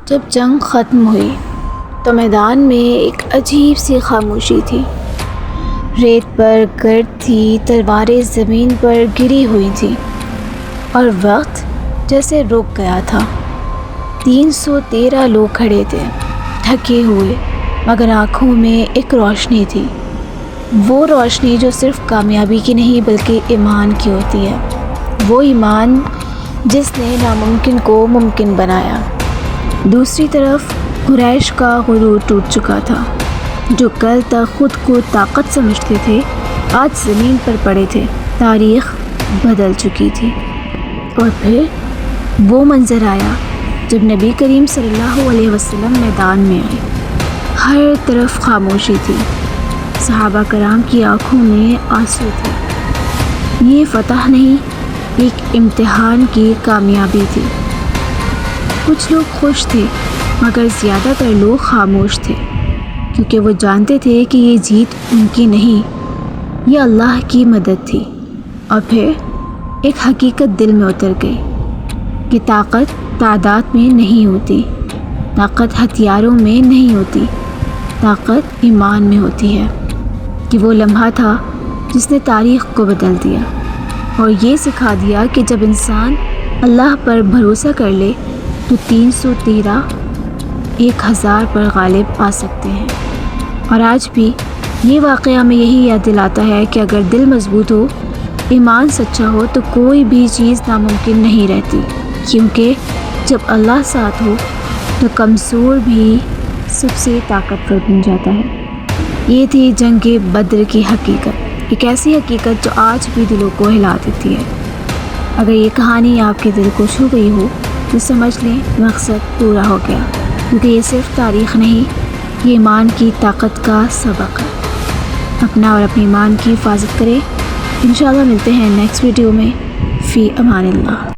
جب جنگ ختم ہوئی تو میدان میں ایک عجیب سی خاموشی تھی۔ ریت پر گرد تھی، تلواریں زمین پر گری ہوئی تھیں اور وقت جیسے رک گیا تھا۔ 313 لوگ کھڑے تھے، تھکے ہوئے، مگر آنکھوں میں ایک روشنی تھی۔ وہ روشنی جو صرف کامیابی کی نہیں بلکہ ایمان کی ہوتی ہے۔ وہ ایمان جس نے ناممکن کو ممکن بنایا۔ دوسری طرف قریش کا غرور ٹوٹ چکا تھا۔ جو کل تک خود کو طاقت سمجھتے تھے آج زمین پر پڑے تھے۔ تاریخ بدل چکی تھی۔ اور پھر وہ منظر آیا جب نبی کریم صلی اللہ علیہ وسلم میدان میں آئے۔ ہر طرف خاموشی تھی۔ صحابہ کرام کی آنکھوں میں آنسو تھے۔ یہ فتح نہیں، ایک امتحان کی کامیابی تھی۔ کچھ لوگ خوش تھے مگر زیادہ تر لوگ خاموش تھے، کیونکہ وہ جانتے تھے کہ یہ جیت ان کی نہیں، یہ اللہ کی مدد تھی۔ اور پھر ایک حقیقت دل میں اتر گئی کہ طاقت تعداد میں نہیں ہوتی، طاقت ہتھیاروں میں نہیں ہوتی، طاقت ایمان میں ہوتی ہے۔ کہ وہ لمحہ تھا جس نے تاریخ کو بدل دیا اور یہ سکھا دیا کہ جب انسان اللہ پر بھروسہ کر لے تو 313 1000 پر غالب آ سکتے ہیں۔ اور آج بھی یہ واقعہ ہمیں یہی یاد دلاتا ہے کہ اگر دل مضبوط ہو، ایمان سچا ہو تو کوئی بھی چیز ناممکن نہیں رہتی، کیونکہ جب اللہ ساتھ ہو تو کمزور بھی سب سے طاقتور بن جاتا ہے۔ یہ تھی جنگ بدر کی حقیقت، ایک ایسی حقیقت جو آج بھی دلوں کو ہلا دیتی ہے۔ اگر یہ کہانی آپ کے دل کو چھو گئی ہو تو سمجھ لیں مقصد پورا ہو گیا، کیونکہ یہ صرف تاریخ نہیں، یہ ایمان کی طاقت کا سبق ہے۔ اپنا اور اپنے ایمان کی حفاظت کریں۔ انشاءاللہ ملتے ہیں نیکسٹ ویڈیو میں۔ فی امان اللہ۔